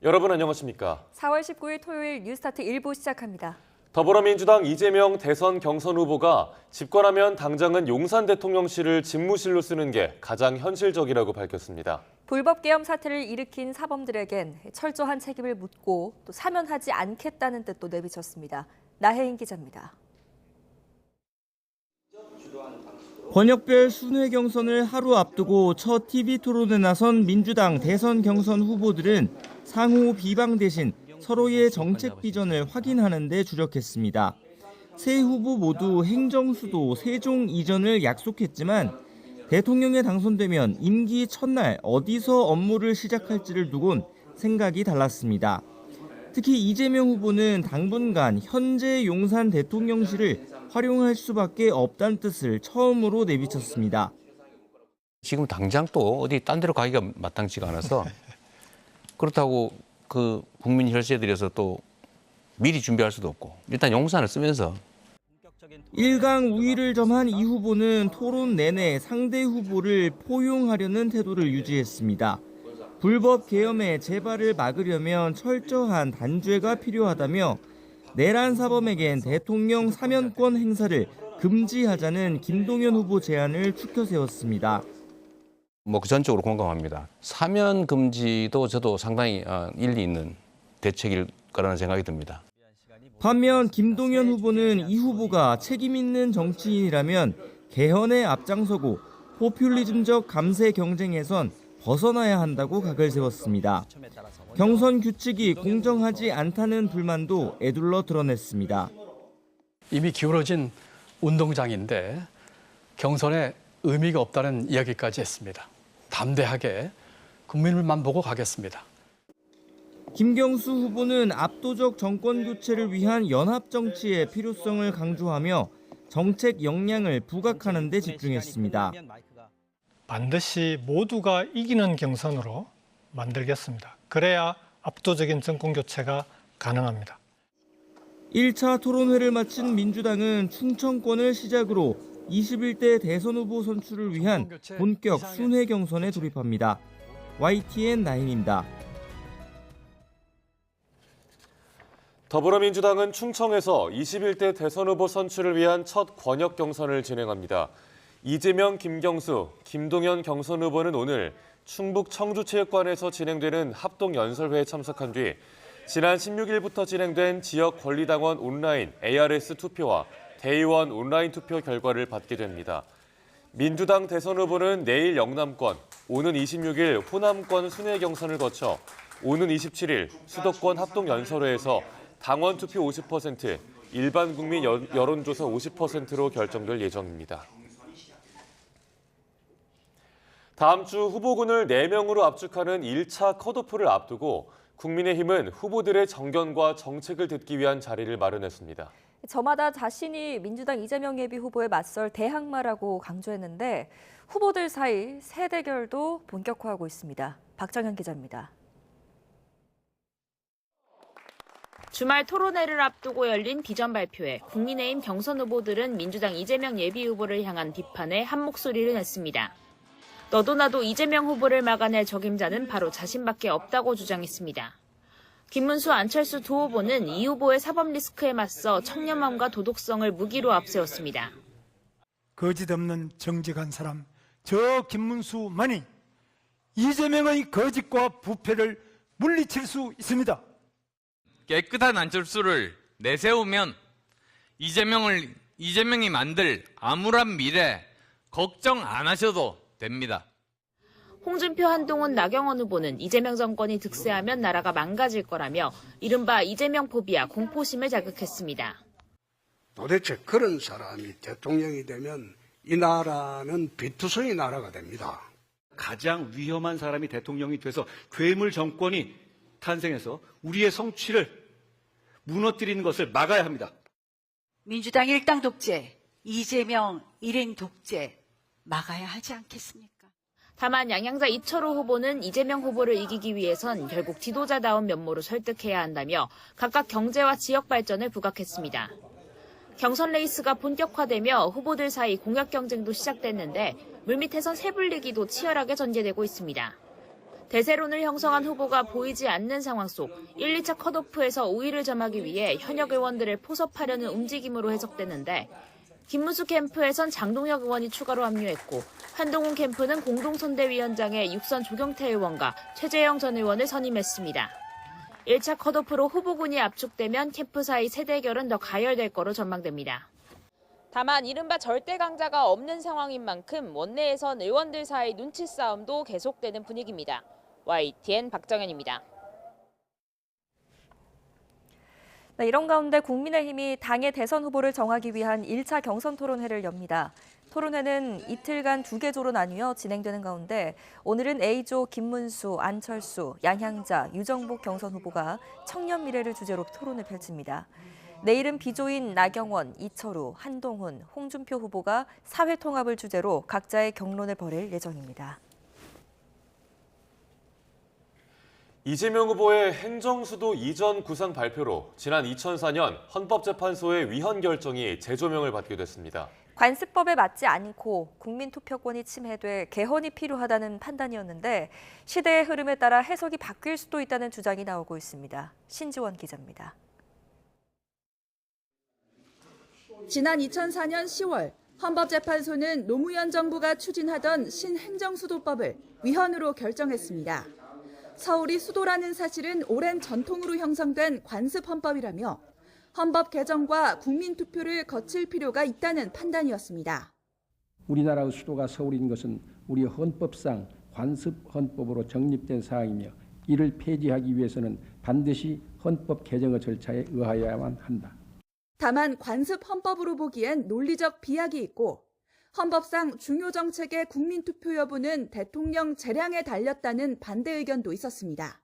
여러분 안녕하십니까? 4월 19일 토요일 뉴스타트 1부 시작합니다. 더불어민주당 이재명 대선 경선 후보가 집권하면 당장은 용산 대통령실을 집무실로 쓰는 게 가장 현실적이라고 밝혔습니다. 불법 계엄 사태를 일으킨 사범들에겐 철저한 책임을 묻고 또 사면하지 않겠다는 뜻도 내비쳤습니다. 나혜인 기자입니다. 권역별 순회 경선을 하루 앞두고 첫 TV 토론에 나선 민주당 대선 경선 후보들은 상호 비방 대신 서로의 정책 비전을 확인하는 데 주력했습니다. 세 후보 모두 행정수도 세종 이전을 약속했지만 대통령에 당선되면 임기 첫날 어디서 업무를 시작할지를 두곤 생각이 달랐습니다. 특히 이재명 후보는 당분간 현재 용산 대통령실을 활용할 수밖에 없다는 뜻을 처음으로 내비쳤습니다. 지금 당장 또 어디 딴 데로 가기가 마땅치가 않아서 그렇다고 그 국민 혈세에 들여서 또 미리 준비할 수도 없고 일단 용산을 쓰면서 1강 우위를 점한 이 후보는 토론 내내 상대 후보를 포용하려는 태도를 유지했습니다. 불법 계엄의 재발을 막으려면 철저한 단죄가 필요하다며 내란 사범에겐 대통령 사면권 행사를 금지하자는 김동연 후보 제안을 추켜 세웠습니다. 그 전적으로 공감합니다. 사면 금지도 저도 상당히 일리 있는 대책일 거라는 생각이 듭니다. 반면 김동연 후보는 이 후보가 책임 있는 정치인이라면 개헌에 앞장서고 포퓰리즘적 감세 경쟁에선 벗어나야 한다고 각을 세웠습니다. 경선 규칙이 공정하지 않다는 불만도 에둘러 드러냈습니다. 이미 기울어진 운동장인데 경선에 의미가 없다는 이야기까지 했습니다. 담대하게 국민을만 보고 가겠습니다. 김경수 후보는 압도적 정권 교체를 위한 연합 정치의 필요성을 강조하며 정책 역량을 부각하는 데 집중했습니다. 반드시 모두가 이기는 경선으로 만들겠습니다. 그래야 압도적인 정권 교체가 가능합니다. 1차 토론회를 마친 민주당은 충청권을 시작으로 21대 대선 후보 선출을 위한 본격 순회 경선에 돌입합니다. YTN9입니다. 더불어민주당은 충청에서 21대 대선 후보 선출을 위한 첫 권역 경선을 진행합니다. 이재명, 김경수, 김동연 경선 후보는 오늘 충북 청주체육관에서 진행되는 합동연설회에 참석한 뒤 지난 16일부터 진행된 지역 권리당원 온라인 ARS 투표와 대의원 온라인 투표 결과를 받게 됩니다. 민주당 대선 후보는 내일 영남권, 오는 26일 호남권 순회 경선을 거쳐 오는 27일 수도권 합동연설회에서 당원 투표 50%, 일반 국민 여론조사 50%로 결정될 예정입니다. 다음 주 후보군을 4명으로 압축하는 1차 컷오프를 앞두고 국민의힘은 후보들의 정견과 정책을 듣기 위한 자리를 마련했습니다. 저마다 자신이 민주당 이재명 예비 후보에 맞설 대항마라고 강조했는데 후보들 사이 새 대결도 본격화하고 있습니다. 박정현 기자입니다. 주말 토론회를 앞두고 열린 비전 발표회, 국민의힘 경선 후보들은 민주당 이재명 예비 후보를 향한 비판에 한 목소리를 냈습니다. 너도 나도 이재명 후보를 막아낼 적임자는 바로 자신밖에 없다고 주장했습니다. 김문수, 안철수 두 후보는 이 후보의 사법 리스크에 맞서 청렴함과 도덕성을 무기로 앞세웠습니다. 거짓 없는 정직한 사람, 저 김문수만이 이재명의 거짓과 부패를 물리칠 수 있습니다. 깨끗한 안철수를 내세우면 이재명이 만들 암울한 미래 걱정 안 하셔도 됩니다. 홍준표, 한동훈, 나경원 후보는 이재명 정권이 득세하면 나라가 망가질 거라며 이른바 이재명 포비아, 공포심을 자극했습니다. 도대체 그런 사람이 대통령이 되면 이 나라는 비투성이 나라가 됩니다. 가장 위험한 사람이 대통령이 돼서 괴물 정권이 탄생해서 우리의 성취를 무너뜨리는 것을 막아야 합니다. 민주당 일당 독재, 이재명 1인 독재 막아야 하지 않겠습니까? 다만 양양자 이철호 후보는 이재명 후보를 이기기 위해선 결국 지도자다운 면모로 설득해야 한다며 각각 경제와 지역 발전을 부각했습니다. 경선 레이스가 본격화되며 후보들 사이 공약 경쟁도 시작됐는데 물밑에선 세불리기도 치열하게 전개되고 있습니다. 대세론을 형성한 후보가 보이지 않는 상황 속 1, 2차 컷오프에서 우위를 점하기 위해 현역 의원들을 포섭하려는 움직임으로 해석되는데 김문수 캠프에선 장동혁 의원이 추가로 합류했고 한동훈 캠프는 공동선대위원장에 육선 조경태 의원과 최재형 전 의원을 선임했습니다. 1차 컷오프로 후보군이 압축되면 캠프 사이 세대결은 더 가열될 거로 전망됩니다. 다만 이른바 절대 강자가 없는 상황인 만큼 원내에선 의원들 사이 눈치 싸움도 계속되는 분위기입니다. YTN 박정현입니다. 네, 이런 가운데 국민의힘이 당의 대선 후보를 정하기 위한 1차 경선 토론회를 엽니다. 토론회는 이틀간 2개 조로 나뉘어 진행되는 가운데 오늘은 A조 김문수, 안철수, 양향자, 유정복 경선 후보가 청년 미래를 주제로 토론을 펼칩니다. 내일은 B조인 나경원, 이철우, 한동훈, 홍준표 후보가 사회 통합을 주제로 각자의 경론을 벌일 예정입니다. 이재명 후보의 행정수도 이전 구상 발표로 지난 2004년 헌법재판소의 위헌 결정이 재조명을 받게 됐습니다. 관습법에 맞지 않고 국민투표권이 침해돼 개헌이 필요하다는 판단이었는데 시대의 흐름에 따라 해석이 바뀔 수도 있다는 주장이 나오고 있습니다. 신지원 기자입니다. 지난 2004년 10월 헌법재판소는 노무현 정부가 추진하던 신행정수도법을 위헌으로 결정했습니다. 서울이 수도라는 사실은 오랜 전통으로 형성된 관습헌법이라며 헌법 개정과 국민투표를 거칠 필요가 있다는 판단이었습니다. 우리나라의 수도가 서울인 것은 우리 헌법상 관습헌법으로 정립된 사항이며 이를 폐지하기 위해서는 반드시 헌법 개정의 절차에 의하여야만 한다. 다만 관습헌법으로 보기엔 논리적 비약이 있고 헌법상 중요 정책의 국민투표 여부는 대통령 재량에 달렸다는 반대 의견도 있었습니다.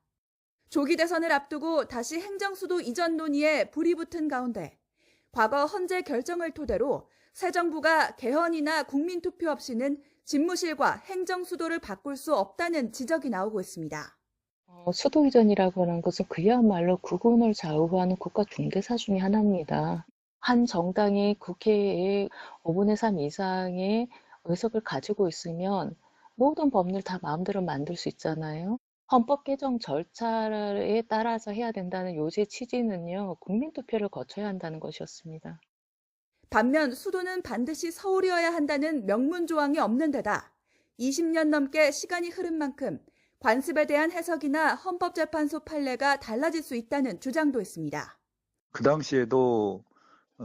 조기 대선을 앞두고 다시 행정수도 이전 논의에 불이 붙은 가운데 과거 헌재 결정을 토대로 새 정부가 개헌이나 국민투표 없이는 집무실과 행정수도를 바꿀 수 없다는 지적이 나오고 있습니다. 수도 이전이라고 하는 것은 그야말로 국운을 좌우하는 국가 중대사 중에 하나입니다. 한 정당이 국회에 5분의 3 이상의 의석을 가지고 있으면 모든 법률 다 마음대로 만들 수 있잖아요. 헌법 개정 절차에 따라서 해야 된다는 요지의 취지는요, 국민투표를 거쳐야 한다는 것이었습니다. 반면 수도는 반드시 서울이어야 한다는 명문 조항이 없는 데다 20년 넘게 시간이 흐른 만큼 관습에 대한 해석이나 헌법재판소 판례가 달라질 수 있다는 주장도 있습니다. 그 당시에도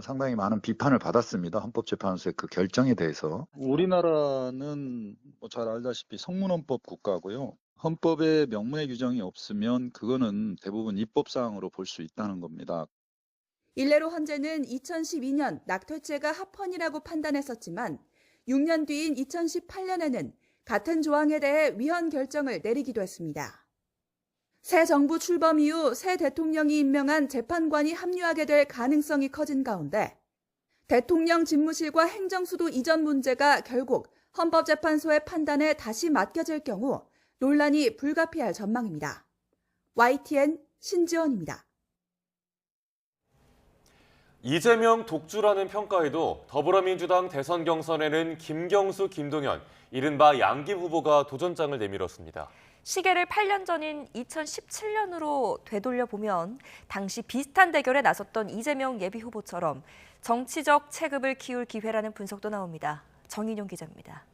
상당히 많은 비판을 받았습니다. 헌법재판소의 그 결정에 대해서. 우리나라는 잘 알다시피 성문헌법 국가고요. 헌법에 명문의 규정이 없으면 그거는 대부분 입법사항으로 볼 수 있다는 겁니다. 일례로 헌재는 2012년 낙태죄가 합헌이라고 판단했었지만 6년 뒤인 2018년에는 같은 조항에 대해 위헌 결정을 내리기도 했습니다. 새 정부 출범 이후 새 대통령이 임명한 재판관이 합류하게 될 가능성이 커진 가운데 대통령 집무실과 행정수도 이전 문제가 결국 헌법재판소의 판단에 다시 맡겨질 경우 논란이 불가피할 전망입니다. YTN 신지원입니다. 이재명 독주라는 평가에도 더불어민주당 대선 경선에는 김경수, 김동연, 이른바 양김 후보가 도전장을 내밀었습니다. 시계를 8년 전인 2017년으로 되돌려보면 당시 비슷한 대결에 나섰던 이재명 예비후보처럼 정치적 체급을 키울 기회라는 분석도 나옵니다. 정인용 기자입니다.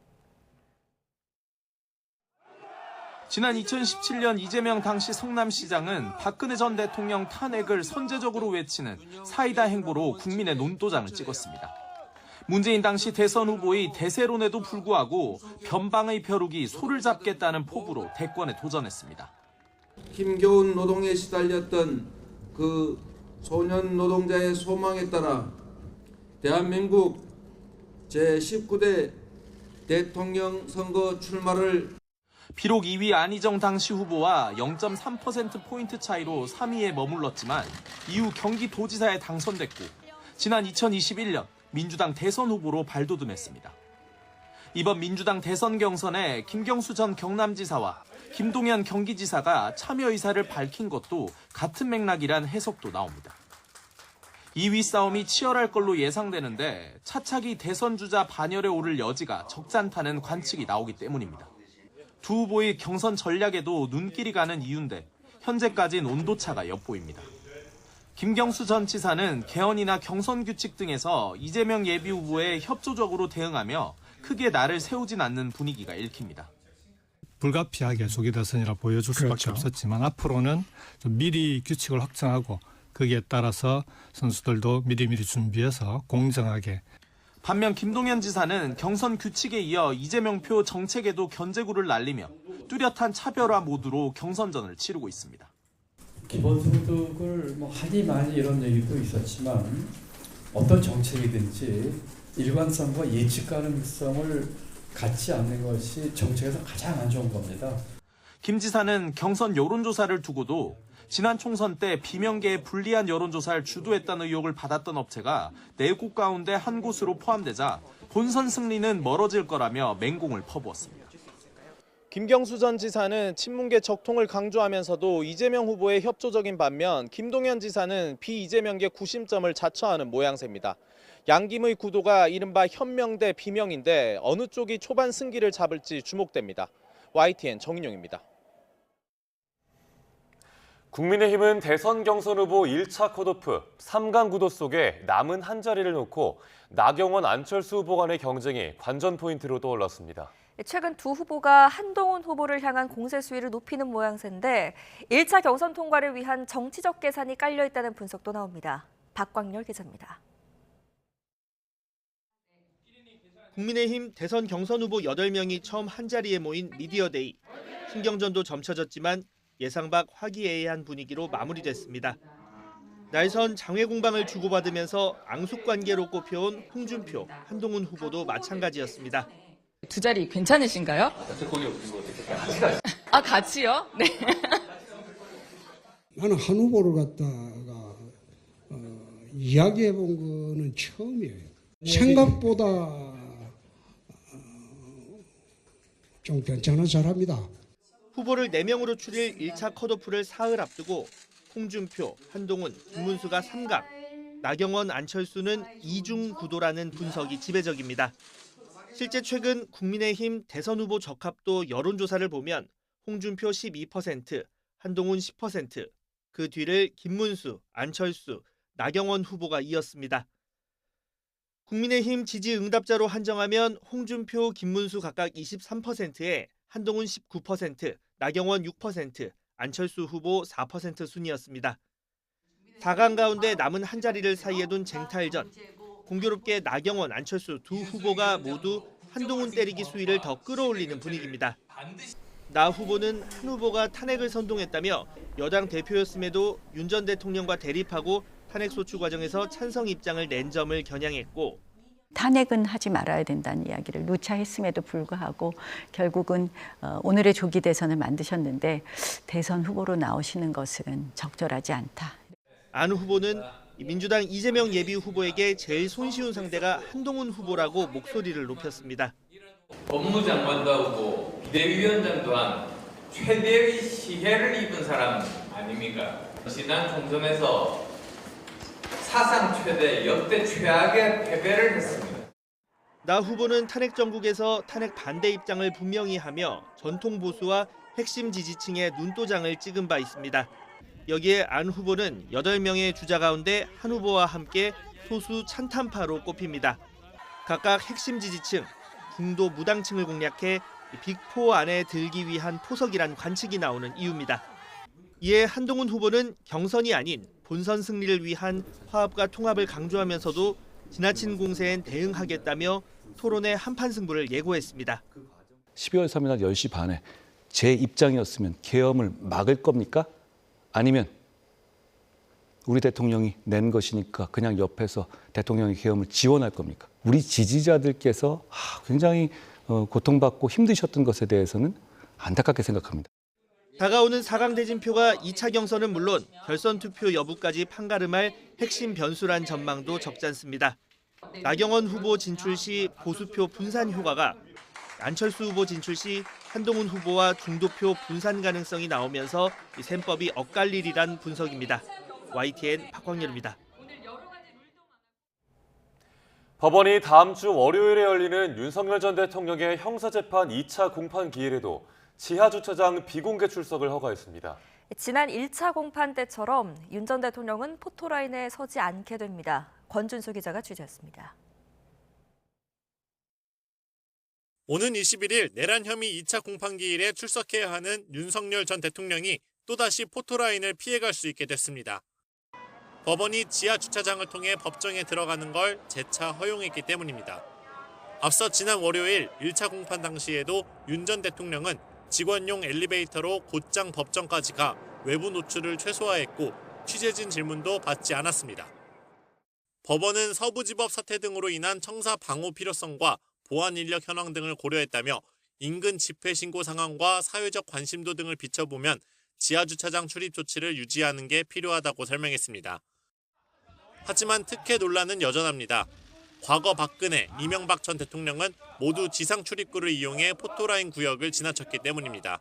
지난 2017년 이재명 당시 성남시장은 박근혜 전 대통령 탄핵을 선제적으로 외치는 사이다 행보로 국민의 논도장을 찍었습니다. 문재인 당시 대선 후보의 대세론에도 불구하고 변방의 벼룩이 소를 잡겠다는 포부로 대권에 도전했습니다. 힘겨운 노동에 시달렸던 그 소년 노동자의 소망에 따라 대한민국 제19대 대통령 선거 출마를 비록 2위 안희정 당시 후보와 0.3%포인트 차이로 3위에 머물렀지만 이후 경기도지사에 당선됐고 지난 2021년 민주당 대선 후보로 발돋움했습니다. 이번 민주당 대선 경선에 김경수 전 경남지사와 김동연 경기지사가 참여 의사를 밝힌 것도 같은 맥락이란 해석도 나옵니다. 2위 싸움이 치열할 걸로 예상되는데 차차기 대선 주자 반열에 오를 여지가 적지 않다는 관측이 나오기 때문입니다. 두 후보의 경선 전략에도 눈길이 가는 이유인데 현재까지는 온도차가 엿보입니다. 김경수 전 지사는 개헌이나 경선 규칙 등에서 이재명 예비후보에 협조적으로 대응하며 크게 날을 세우진 않는 분위기가 읽힙니다. 불가피하게 조기 대선이라 보여줄 수밖에 없었지만 앞으로는 좀 미리 규칙을 확정하고 거기에 따라서 선수들도 미리미리 준비해서 공정하게. 반면 김동연 지사는 경선 규칙에 이어 이재명 표 정책에도 견제구를 날리며 뚜렷한 차별화 모드로 경선전을 치르고 있습니다. 기본소득을 하니 많이 이런 얘기도 있었지만 어떤 정책이든지 일관성과 예측 가능성을 갖지 않는 것이 정책에서 가장 안 좋은 겁니다. 김 지사는 경선 여론조사를 두고도 지난 총선 때 비명계에 불리한 여론조사를 주도했다는 의혹을 받았던 업체가 4곳 가운데 한 곳으로 포함되자 본선 승리는 멀어질 거라며 맹공을 퍼부었습니다. 김경수 전 지사는 친문계 적통을 강조하면서도 이재명 후보에 협조적인 반면 김동연 지사는 비이재명계 구심점을 자처하는 모양새입니다. 양김의 구도가 이른바 현명 대 비명인데 어느 쪽이 초반 승기를 잡을지 주목됩니다. YTN 정인용입니다. 국민의힘은 대선 경선 후보 1차 컷오프 3강 구도 속에 남은 한 자리를 놓고 나경원, 안철수 후보 간의 경쟁이 관전 포인트로 떠올랐습니다. 최근 두 후보가 한동훈 후보를 향한 공세 수위를 높이는 모양새인데 1차 경선 통과를 위한 정치적 계산이 깔려 있다는 분석도 나옵니다. 박광렬 기자입니다. 국민의힘 대선 경선 후보 8명이 처음 한자리에 모인 미디어데이. 신경전도 점쳐졌지만 예상 밖 화기애애한 분위기로 마무리됐습니다. 날선 장외 공방을 주고받으면서 앙숙 관계로 꼽혀온 홍준표, 한동훈 후보도 마찬가지였습니다. 두 자리 괜찮으신가요? 같이 가요. 아, 같이요? 네. 나는 한 후보를 갖다가 이야기해 본 거는 처음이에요. 생각보다 좀 괜찮은 사람이다. 후보를 4명으로 추릴 1차 컷오프를 사흘 앞두고 홍준표, 한동훈, 김문수가 3강, 나경원, 안철수는 2중 구도라는 분석이 지배적입니다. 실제 최근 국민의힘 대선 후보 적합도 여론조사를 보면 홍준표 12%, 한동훈 10%, 그 뒤를 김문수, 안철수, 나경원 후보가 이었습니다. 국민의힘 지지 응답자로 한정하면 홍준표, 김문수 각각 23%에 한동훈 19%, 나경원 6%, 안철수 후보 4% 순이었습니다. 4강 가운데 남은 한 자리를 사이에 둔 쟁탈전. 공교롭게 나경원, 안철수 두 후보가 모두 한동훈 때리기 수위를 더 끌어올리는 분위기입니다. 나 후보는 한 후보가 탄핵을 선동했다며 여당 대표였음에도 윤 전 대통령과 대립하고 탄핵소추 과정에서 찬성 입장을 낸 점을 겨냥했고, 탄핵은 하지 말아야 된다는 이야기를 누차 했음에도 불구하고 결국은 오늘의 조기 대선을 만드셨는데 대선 후보로 나오시는 것은 적절하지 않다. 안 후보는 민주당 이재명 예비 후보에게 제일 손쉬운 상대가 한동훈 후보라고 목소리를 높였습니다. 법무장관도 하고 비대위원장 또한 최대의 시해를 입은 사람 아닙니까? 지난 총선에서 사상 최대, 역대 최악의 패배를 했습니다. 나 후보는 탄핵 정국에서 탄핵 반대 입장을 분명히 하며 전통 보수와 핵심 지지층의 눈도장을 찍은 바 있습니다. 여기에 안 후보는 8명의 주자 가운데 한 후보와 함께 소수 찬탄파로 꼽힙니다. 각각 핵심 지지층, 중도 무당층을 공략해 빅4 안에 들기 위한 포석이란 관측이 나오는 이유입니다. 이에 한동훈 후보는 경선이 아닌 본선 승리를 위한 화합과 통합을 강조하면서도 지나친 공세엔 대응하겠다며 토론의 한판 승부를 예고했습니다. 12월 3일 날 10시 반에 제 입장이었으면 계엄을 막을 겁니까? 아니면 우리 대통령이 낸 것이니까 그냥 옆에서 대통령의 계엄을 지원할 겁니까? 우리 지지자들께서 굉장히 고통받고 힘드셨던 것에 대해서는 안타깝게 생각합니다. 다가오는 4강 대진표가 2차 경선은 물론 결선 투표 여부까지 판가름할 핵심 변수란 전망도 적지 않습니다. 나경원 후보 진출 시 보수표 분산 효과가, 안철수 후보 진출 시 한동훈 후보와 중도표 분산 가능성이 나오면서 이 셈법이 엇갈리리란 분석입니다. YTN 박광렬입니다. 법원이 다음 주 월요일에 열리는 윤석열 전 대통령의 형사재판 2차 공판 기일에도 지하주차장 비공개 출석을 허가했습니다. 지난 1차 공판 때처럼 윤 전 대통령은 포토라인에 서지 않게 됩니다. 권준수 기자가 취재했습니다. 오는 21일 내란 혐의 2차 공판기일에 출석해야 하는 윤석열 전 대통령이 또다시 포토라인을 피해갈 수 있게 됐습니다. 법원이 지하주차장을 통해 법정에 들어가는 걸 재차 허용했기 때문입니다. 앞서 지난 월요일 1차 공판 당시에도 윤 전 대통령은 직원용 엘리베이터로 곧장 법정까지 가 외부 노출을 최소화했고 취재진 질문도 받지 않았습니다. 법원은 서부지법 사태 등으로 인한 청사 방호 필요성과 보안 인력 현황 등을 고려했다며 인근 집회 신고 상황과 사회적 관심도 등을 비춰보면 지하주차장 출입 조치를 유지하는 게 필요하다고 설명했습니다. 하지만 특혜 논란은 여전합니다. 과거 박근혜, 이명박 전 대통령은 모두 지상 출입구를 이용해 포토라인 구역을 지나쳤기 때문입니다.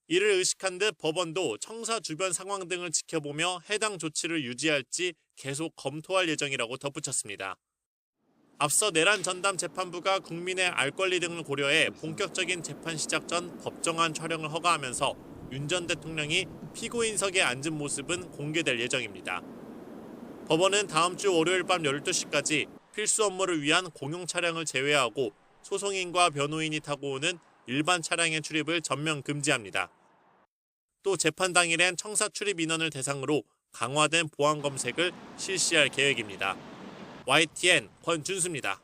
이를 의식한 듯 법원도 청사 주변 상황 등을 지켜보며 해당 조치를 유지할지 계속 검토할 예정이라고 덧붙였습니다. 앞서 내란 전담 재판부가 국민의 알 권리 등을 고려해 본격적인 재판 시작 전 법정안 촬영을 허가하면서 윤 전 대통령이 피고인석에 앉은 모습은 공개될 예정입니다. 법원은 다음 주 월요일 밤 12시까지 필수 업무를 위한 공용 차량을 제외하고 소송인과 변호인이 타고 오는 일반 차량의 출입을 전면 금지합니다. 또 재판 당일엔 청사 출입 인원을 대상으로 강화된 보안 검색을 실시할 계획입니다. YTN 권준수입니다.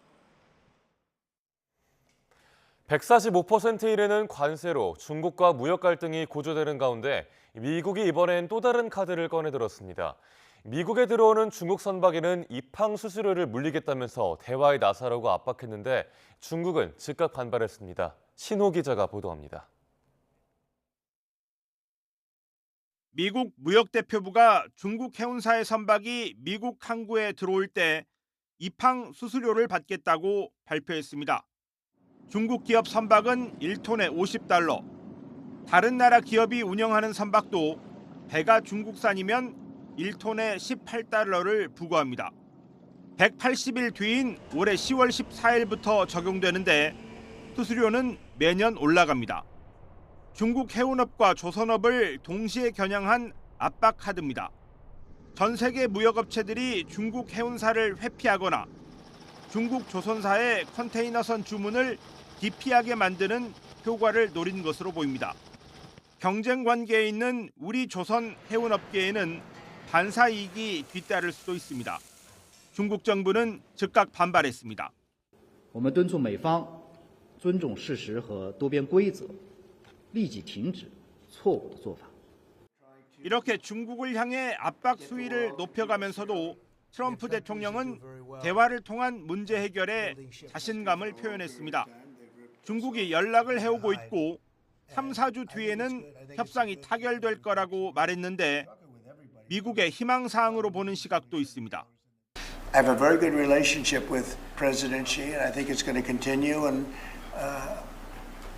145%에 이르는 관세로 중국과 무역 갈등이 고조되는 가운데 미국이 이번엔 또 다른 카드를 꺼내들었습니다. 미국에 들어오는 중국 선박에는 입항 수수료를 물리겠다면서 대화에 나서라고 압박했는데 중국은 즉각 반발했습니다. 신호 기자가 보도합니다. 미국 무역대표부가 중국 해운사의 선박이 미국 항구에 들어올 때 입항 수수료를 받겠다고 발표했습니다. 중국 기업 선박은 1톤에 $50, 다른 나라 기업이 운영하는 선박도 배가 중국산이면 1톤에 $18를 부과합니다. 180일 뒤인 올해 10월 14일부터 적용되는데 수수료는 매년 올라갑니다. 중국 해운업과 조선업을 동시에 겨냥한 압박 카드입니다. 전 세계 무역업체들이 중국 해운사를 회피하거나 중국 조선사의 컨테이너선 주문을 기피하게 만드는 효과를 노린 것으로 보입니다. 경쟁 관계에 있는 우리 조선 해운업계에는 반사 이익이 뒤따를 수도 있습니다. 중국 정부는 즉각 반발했습니다. 我们敦促美方尊重事实和多边规则，立即停止错误的做法。 이렇게 중국을 향해 압박 수위를 높여가면서도 트럼프 대통령은 대화를 통한 문제 해결에 자신감을 표현했습니다. 중국이 연락을 해오고 있고 3, 4주 뒤에는 협상이 타결될 거라고 말했는데 미국의 희망사항으로 보는 시각도 있습니다. I have a very good relationship with President Xi, and I think it's going to continue. And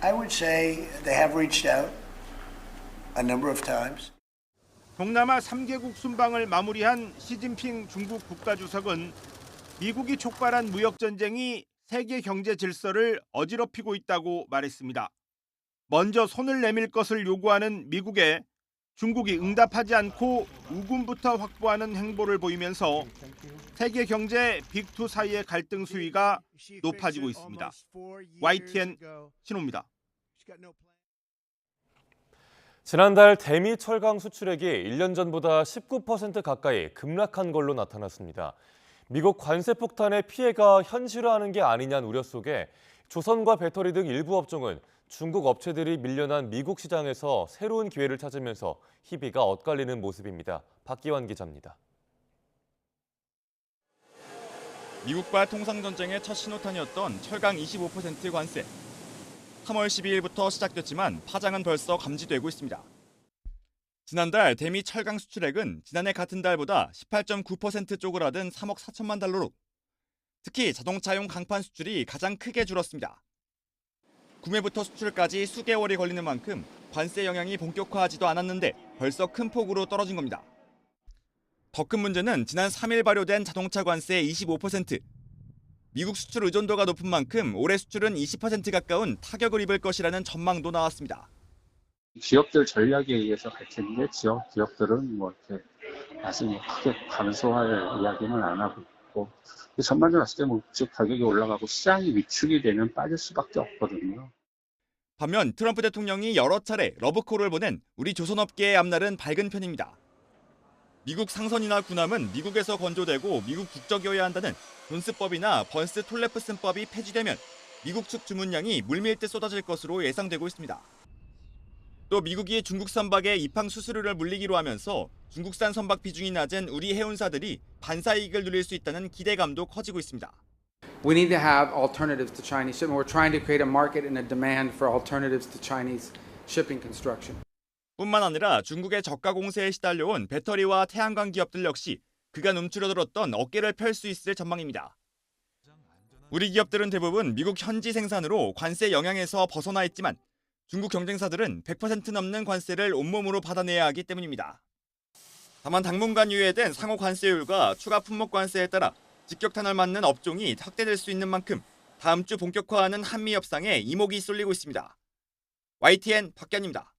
I would say they have reached out a number of times. 동남아 3개국 순방을 마무리한 시진핑 중국 국가주석은 미국이 촉발한 무역전쟁이 세계 경제 질서를 어지럽히고 있다고 말했습니다. 먼저 손을 내밀 것을 요구하는 미국에 중국이 응답하지 않고 우군부터 확보하는 행보를 보이면서 세계 경제 빅2 사이의 갈등 수위가 높아지고 있습니다. YTN 신호입니다. 지난달 대미 철강 수출액이 1년 전보다 19% 가까이 급락한 걸로 나타났습니다. 미국 관세 폭탄의 피해가 현실화하는 게 아니냐는 우려 속에 조선과 배터리 등 일부 업종은 중국 업체들이 밀려난 미국 시장에서 새로운 기회를 찾으면서 희비가 엇갈리는 모습입니다. 박기환 기자입니다. 미국과 통상전쟁의 첫 신호탄이었던 철강 25% 관세. 3월 12일부터 시작됐지만 파장은 벌써 감지되고 있습니다. 지난달 대미 철강 수출액은 지난해 같은 달보다 18.9% 쪼그라든 3억 4천만 달러로 특히 자동차용 강판 수출이 가장 크게 줄었습니다. 구매부터 수출까지 수개월이 걸리는 만큼 관세 영향이 본격화하지도 않았는데 벌써 큰 폭으로 떨어진 겁니다. 더 큰 문제는 지난 3일 발효된 자동차 관세 25%. 미국 수출 의존도가 높은 만큼 올해 수출은 20% 가까운 타격을 입을 것이라는 전망도 나왔습니다. 기업들 전략에 의해서 갈 텐데 기업들은 뭐 이렇게 아직 크게 감소할 이야기는 안 하고 있고 전반적으로 봤을 때 뭐 즉 가격이 올라가고 시장이 위축이 되면 빠질 수밖에 없거든요. 반면 트럼프 대통령이 여러 차례 러브콜을 보낸 우리 조선업계의 앞날은 밝은 편입니다. 미국 상선이나 군함은 미국에서 건조되고 미국 국적이어야 한다는 존스법이나 번스 톨레프슨법이 폐지되면 미국 측 주문량이 물밀듯 쏟아질 것으로 예상되고 있습니다. 또 미국이 중국 선박의 입항 수수료를 물리기로 하면서 중국산 선박 비중이 낮은 우리 해운사들이 반사이익을 누릴 수 있다는 기대감도 커지고 있습니다. We need to have alternatives to Chinese shipping. We're trying to create a market and a demand for alternatives to Chinese shipping construction. 뿐만 아니라 중국의 저가 공세에 시달려온 배터리와 태양광 기업들 역시 그간 움츠러들었던 어깨를 펼 수 있을 전망입니다. 우리 기업들은 대부분 미국 현지 생산으로 관세 영향에서 벗어나 있지만 중국 경쟁사들은 100% 넘는 관세를 온몸으로 받아내야 하기 때문입니다. 다만 당분간 유예된 상호 관세율과 추가 품목 관세에 따라 직격탄을 맞는 업종이 확대될 수 있는 만큼 다음 주 본격화하는 한미 협상에 이목이 쏠리고 있습니다. YTN 박견입니다.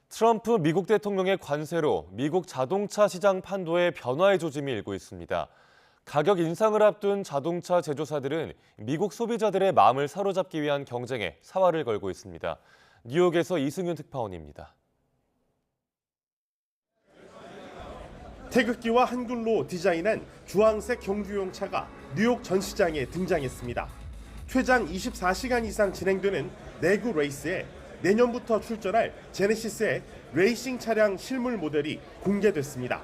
트럼프 미국 대통령의 관세로 미국 자동차 시장 판도에 변화의 조짐이 일고 있습니다. 가격 인상을 앞둔 자동차 제조사들은 미국 소비자들의 마음을 사로잡기 위한 경쟁에 사활을 걸고 있습니다. 뉴욕에서 이승윤 특파원입니다. 태극기와 한글로 디자인한 주황색 경주용 차가 뉴욕 전시장에 등장했습니다. 최장 24시간 이상 진행되는 내구 레이스에 내년부터 출전할 제네시스의 레이싱 차량 실물 모델이 공개됐습니다.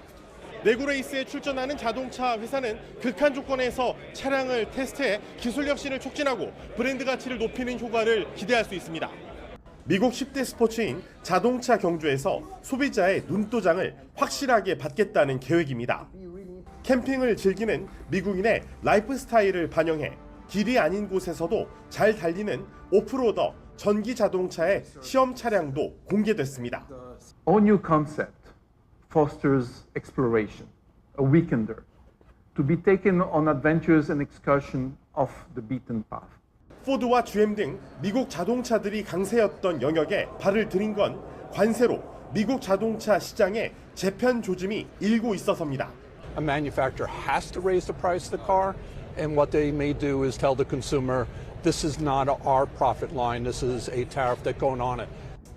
내구 레이스에 출전하는 자동차 회사는 극한 조건에서 차량을 테스트해 기술 혁신을 촉진하고 브랜드 가치를 높이는 효과를 기대할 수 있습니다. 미국 10대 스포츠인 자동차 경주에서 소비자의 눈도장을 확실하게 받겠다는 계획입니다. 캠핑을 즐기는 미국인의 라이프 스타일을 반영해 길이 아닌 곳에서도 잘 달리는 오프로더 전기 자동차의 시험 차량도 공개됐습니다. All new concept fosters exploration, a weekender, to be taken on adventures and excursion off the beaten path. 포드와 GM 등 미국 자동차들이 강세였던 영역에 발을 들인 건 관세로 미국 자동차 시장의 재편 조짐이 일고 있어서입니다. A manufacturer has to raise the price of the car, and what they may do is tell the consumer, this is not our profit line, this is a tariff that's going on it.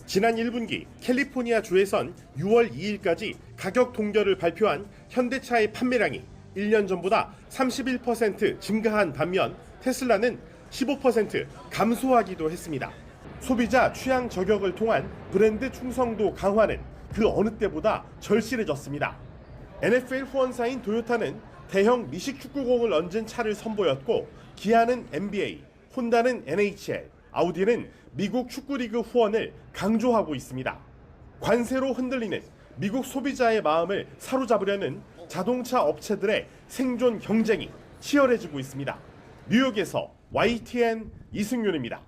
지난 1분기 캘리포니아 주에선 6월 2일까지 가격 동결을 발표한 현대차의 판매량이 1년 전보다 31% 증가한 반면 테슬라는 15% 감소하기도 했습니다. 소비자 취향 저격을 통한 브랜드 충성도 강화는 그 어느 때보다 절실해졌습니다. NFL 후원사인 도요타는 대형 미식 축구공을 얹은 차를 선보였고 기아는 NBA, 혼다는 NHL, 아우디는 미국 축구리그 후원을 강조하고 있습니다. 관세로 흔들리는 미국 소비자의 마음을 사로잡으려는 자동차 업체들의 생존 경쟁이 치열해지고 있습니다. 뉴욕에서 YTN 이승윤입니다.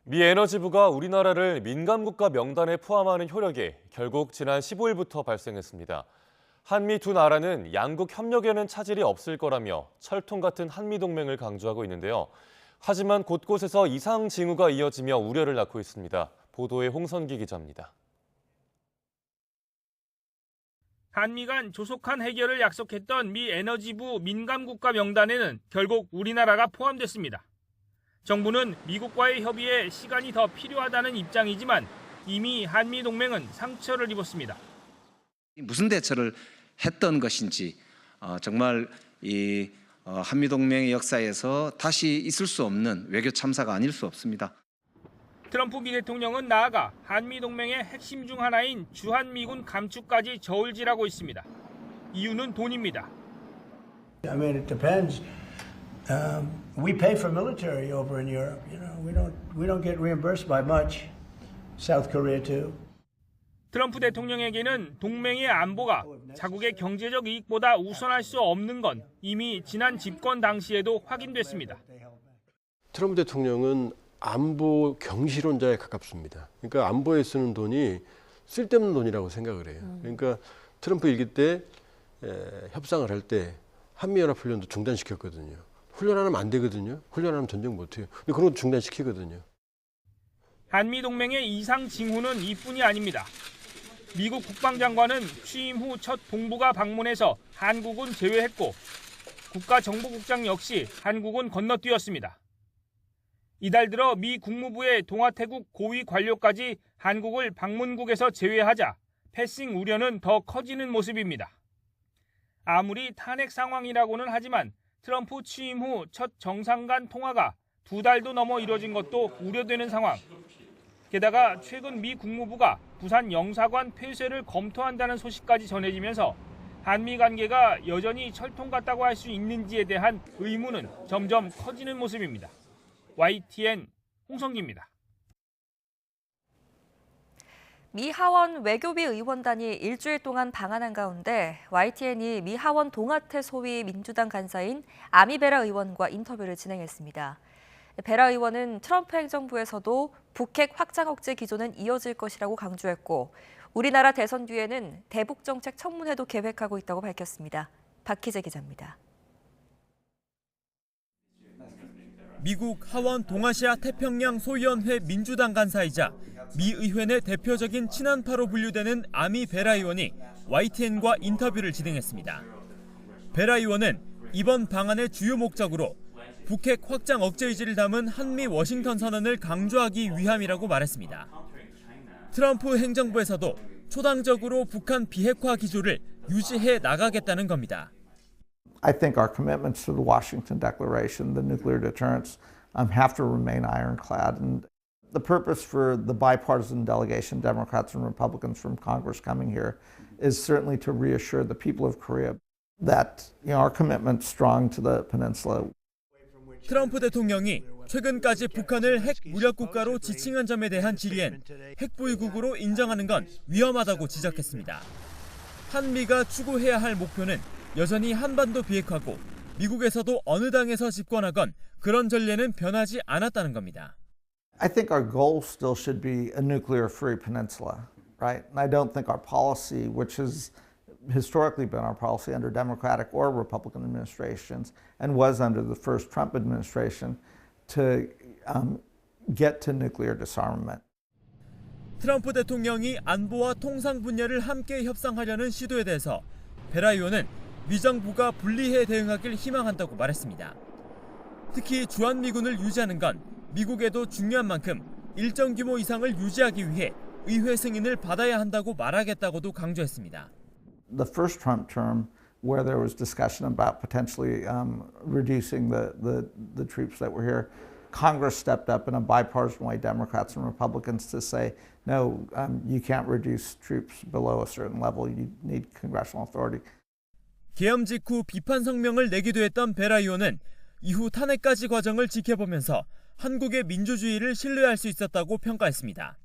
미 에너지부가 우리나라를 민감국가 명단에 포함하는 효력이 결국 지난 15일부터 발생했습니다. 한미 두 나라는 양국 협력에는 차질이 없을 거라며 철통 같은 한미 동맹을 강조하고 있는데요. 하지만 곳곳에서 이상 징후가 이어지며 우려를 낳고 있습니다. 보도에 홍선기 기자입니다. 한미 간 조속한 해결을 약속했던 미 에너지부 민감국가 명단에는 결국 우리나라가 포함됐습니다. 정부는 미국과의 협의에 시간이 더 필요하다는 입장이지만 이미 한미 동맹은 상처를 입었습니다. 무슨 대처를 했던 것인지 정말 이 한미 동맹의 역사에서 다시 있을 수 없는 외교 참사가 아닐 수 없습니다. 트럼프 미 대통령은 나아가 한미 동맹의 핵심 중 하나인 주한미군 감축까지 저울질하고 있습니다. 이유는 돈입니다. I mean, it depends. We pay for military over in Europe. You know, we don't get reimbursed by much. South Korea too. 트럼프 대통령에게는 동맹의 안보가 자국의 경제적 이익보다 우선할 수 없는 건 이미 지난 집권 당시에도 확인됐습니다. 트럼프 대통령은 안보 경시론자에 가깝습니다. 그러니까 안보에 쓰는 돈이 쓸데없는 돈이라고 생각을 해요. 그러니까 트럼프 일기 때 협상을 할 때 한미연합훈련도 중단시켰거든요. 훈련 안 하면 안 되거든요. 훈련 안 하면 전쟁 못해요. 근데 그런 것도 중단시키거든요. 한미동맹의 이상 징후는 이뿐이 아닙니다. 미국 국방장관은 취임 후 첫 동북아 방문에서 한국은 제외했고 국가정보국장 역시 한국은 건너뛰었습니다. 이달 들어 미 국무부의 동아태국 고위 관료까지 한국을 방문국에서 제외하자 패싱 우려는 더 커지는 모습입니다. 아무리 탄핵 상황이라고는 하지만 트럼프 취임 후 첫 정상 간 통화가 2달도 넘어 이뤄진 것도 우려되는 상황. 게다가 최근 미 국무부가 부산 영사관 폐쇄를 검토한다는 소식까지 전해지면서 한미 관계가 여전히 철통 같다고 할 수 있는지에 대한 의문은 점점 커지는 모습입니다. YTN 홍성기입니다. 미 하원 외교비 의원단이 일주일 동안 방한한 가운데 YTN이 미 하원 동아태 소위 민주당 간사인 아미 베라 의원과 인터뷰를 진행했습니다. 베라 의원은 트럼프 행정부에서도 북핵 확장 억제 기조는 이어질 것이라고 강조했고 우리나라 대선 뒤에는 대북 정책 청문회도 계획하고 있다고 밝혔습니다. 박희재 기자입니다. 미국 하원 동아시아 태평양 소위원회 민주당 간사이자 미 의회 내 대표적인 친한파로 분류되는 아미 베라 의원이 YTN과 인터뷰를 진행했습니다. 베라 의원은 이번 방안의 주요 목적으로 북핵 확장 억제 의지를 담은 한미 워싱턴 선언을 강조하기 위함이라고 말했습니다. 트럼프 행정부에서도 초당적으로 북한 비핵화 기조를 유지해 나가겠다는 겁니다. I think our commitments to the Washington Declaration, the nuclear deterrence, have to remain ironclad. And the purpose for the bipartisan delegation, Democrats and Republicans from Congress coming here, is certainly to reassure the people of Korea that our commitment's strong to the peninsula. 트럼프 대통령이 최근까지 북한을 핵 무력 국가로 지칭한 점에 대한 질의엔 핵보유국으로 인정하는 건 위험하다고 지적했습니다. 한미가 추구해야 할 목표는 여전히 한반도 비핵화고 미국에서도 어느 당에서 집권하건 그런 전례는 변하지 않았다는 겁니다. I think our goal still should be a nuclear-free peninsula, right? And I don't think our policy, which has historically been our policy under Democratic or Republican administrations, and was under the first Trump administration, to get to nuclear disarmament. 트럼프 대통령이 안보와 통상 분야를 함께 협상하려는 시도에 대해서 베라 의원은 미 정부가 분리해 대응하길 희망한다고 말했습니다. 특히 주한미군을 유지하는 건 미국에도 중요한 만큼 일정 규모 이상을 유지하기 위해 의회 승인을 받아야 한다고 말하겠다고도 강조했습니다. The first Trump term, where there was discussion about potentially reducing the troops that were here, Congress stepped up in a bipartisan way, Democrats and Republicans, to say, no, you can't reduce troops below a certain level. You need congressional authority. 계엄 직후 비판 성명을 내기도 했던 베라 의원은 이후 탄핵까지 과정을 지켜보면서 한국의 민주주의를 신뢰할 수 있었다고 평가했습니다.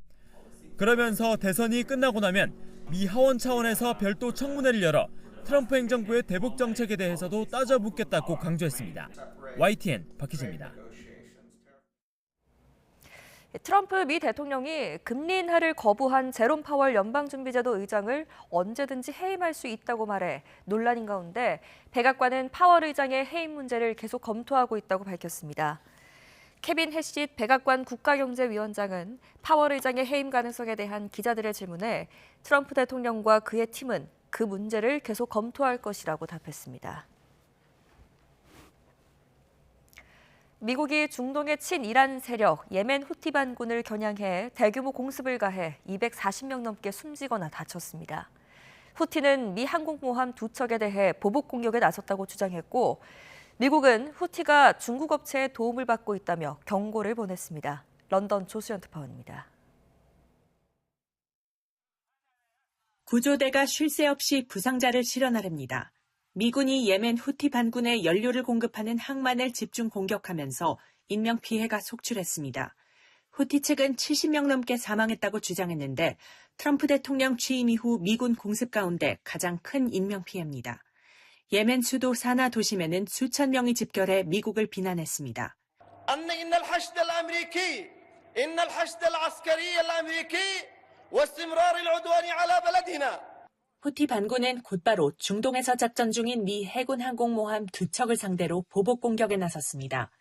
그러면서 대선이 끝나고 나면 미 하원 차원에서 별도 청문회를 열어 트럼프 행정부의 대북 정책에 대해서도 따져 묻겠다고 강조했습니다. YTN 박희재입니다. 트럼프 미 대통령이 금리 인하를 거부한 제롬 파월 연방준비제도 의장을 언제든지 해임할 수 있다고 말해 논란인 가운데 백악관은 파월 의장의 해임 문제를 계속 검토하고 있다고 밝혔습니다. 케빈 해시드 백악관 국가경제위원장은 파월 의장의 해임 가능성에 대한 기자들의 질문에 트럼프 대통령과 그의 팀은 그 문제를 계속 검토할 것이라고 답했습니다. 미국이 중동의 친이란 세력 예멘 후티 반군을 겨냥해 대규모 공습을 가해 240명 넘게 숨지거나 다쳤습니다. 후티는 미 항공모함 2척에 대해 보복 공격에 나섰다고 주장했고 미국은 후티가 중국 업체의 도움을 받고 있다며 경고를 보냈습니다. 런던 조수연 특파원입니다. 구조대가 쉴 새 없이 부상자를 실어 나릅니다. 미군이 예멘 후티 반군에 연료를 공급하는 항만을 집중 공격하면서 인명피해가 속출했습니다. 후티 측은 70명 넘게 사망했다고 주장했는데 트럼프 대통령 취임 이후 미군 공습 가운데 가장 큰 인명피해입니다. 예멘 수도 사나 도심에는 수천 명이 집결해 미국을 비난했습니다. 후티 반군은 곧바로 중동에서 작전 중인 미 해군 항공모함 2척을 상대로 보복 공격에 나섰습니다.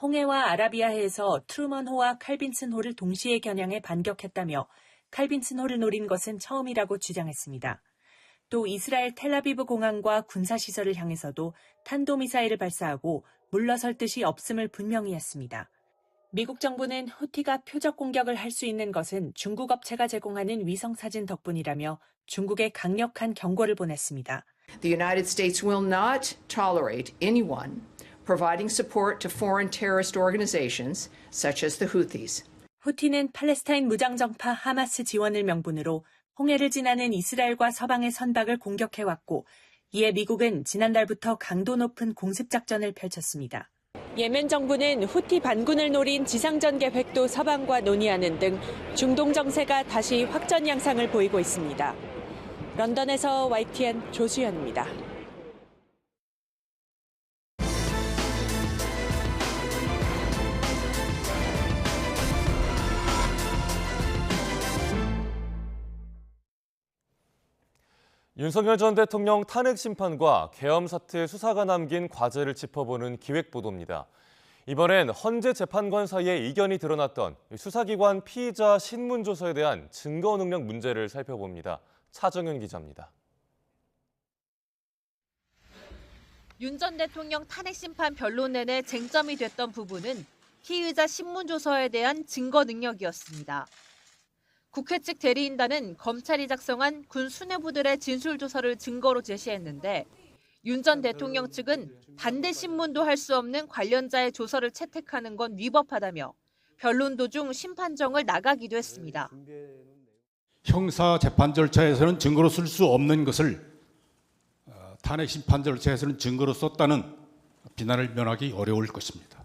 홍해와 아라비아해에서 트루먼호와 칼빈슨호를 동시에 겨냥해 반격했다며 칼빈슨호를 노린 것은 처음이라고 주장했습니다. 또 이스라엘 텔아비브 공항과 군사시설을 향해서도 탄도미사일을 발사하고 물러설 뜻이 없음을 분명히 했습니다. 미국 정부는 후티가 표적 공격을 할 수 있는 것은 중국 업체가 제공하는 위성사진 덕분이라며 중국에 강력한 경고를 보냈습니다. The United States will not tolerate anyone providing support to foreign terrorist organizations such as the Houthis. 후티는 팔레스타인 무장정파 하마스 지원을 명분으로 홍해를 지나는 이스라엘과 서방의 선박을 공격해왔고 이에 미국은 지난달부터 강도 높은 공습작전을 펼쳤습니다. 예멘 정부는 후티 반군을 노린 지상전 계획도 서방과 논의하는 등 중동 정세가 다시 확전 양상을 보이고 있습니다. 런던에서 YTN 조수연입니다. 윤석열 전 대통령 탄핵 심판과 계엄 사태 수사가 남긴 과제를 짚어보는 기획보도입니다. 이번엔 헌재 재판관 사이에 이견이 드러났던 수사기관 피의자 신문조서에 대한 증거 능력 문제를 살펴봅니다. 차정현 기자입니다. 윤 전 대통령 탄핵 심판 변론 내내 쟁점이 됐던 부분은 피의자 신문조서에 대한 증거 능력이었습니다. 국회 측 대리인단은 검찰이 작성한 군 수뇌부들의 진술조서를 증거로 제시했는데 윤 전 대통령 측은 반대 신문도 할 수 없는 관련자의 조서를 채택하는 건 위법하다며 변론 도중 심판정을 나가기도 했습니다. 형사 재판 절차에서는 증거로 쓸 수 없는 것을 탄핵 심판 절차에서는 증거로 썼다는 비난을 면하기 어려울 것입니다.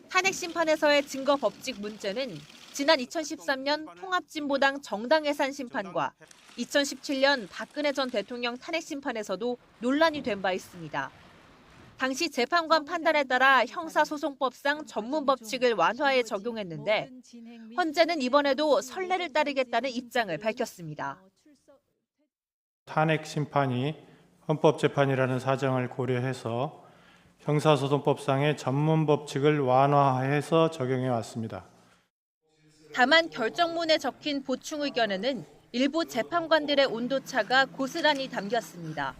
탄핵 심판에서의 증거 법칙 문제는 지난 2013년 통합진보당 정당해산 심판과 2017년 박근혜 전 대통령 탄핵 심판에서도 논란이 된 바 있습니다. 당시 재판관 판단에 따라 형사소송법상 전문 법칙을 완화해 적용했는데 헌재는 이번에도 선례를 따르겠다는 입장을 밝혔습니다. 탄핵 심판이 헌법재판이라는 사정을 고려해서 형사소송법상의 전문 법칙을 완화해서 적용해 왔습니다. 다만 결정문에 적힌 보충 의견에는 일부 재판관들의 온도차가 고스란히 담겼습니다.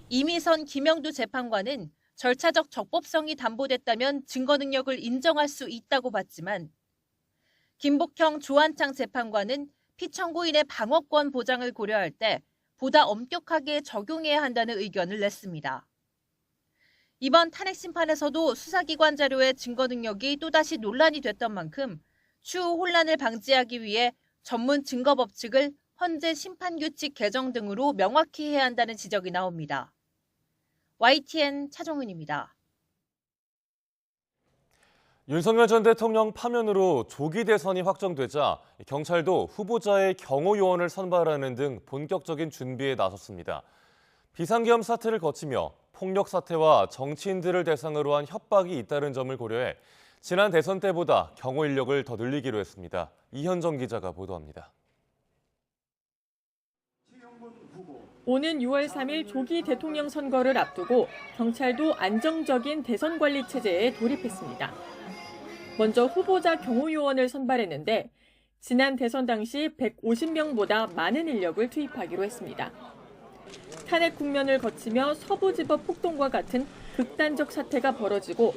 이미선 김영두 재판관은 절차적 적법성이 담보됐다면 증거 능력을 인정할 수 있다고 봤지만 김복형 조한창 재판관은 피청구인의 방어권 보장을 고려할 때 보다 엄격하게 적용해야 한다는 의견을 냈습니다. 이번 탄핵 심판에서도 수사기관 자료의 증거 능력이 또다시 논란이 됐던 만큼 추후 혼란을 방지하기 위해 전문 증거 법칙을 헌재 심판규칙 개정 등으로 명확히 해야 한다는 지적이 나옵니다. YTN 차정은입니다. 윤석열 전 대통령 파면으로 조기 대선이 확정되자 경찰도 후보자의 경호 요원을 선발하는 등 본격적인 준비에 나섰습니다. 비상계엄 사태를 거치며 폭력 사태와 정치인들을 대상으로 한 협박이 잇따른 점을 고려해 지난 대선 때보다 경호 인력을 더 늘리기로 했습니다. 이현정 기자가 보도합니다. 오는 6월 3일 조기 대통령 선거를 앞두고 경찰도 안정적인 대선 관리 체제에 돌입했습니다. 먼저 후보자 경호 요원을 선발했는데 지난 대선 당시 150명보다 많은 인력을 투입하기로 했습니다. 탄핵 국면을 거치며 서부지법 폭동과 같은 극단적 사태가 벌어지고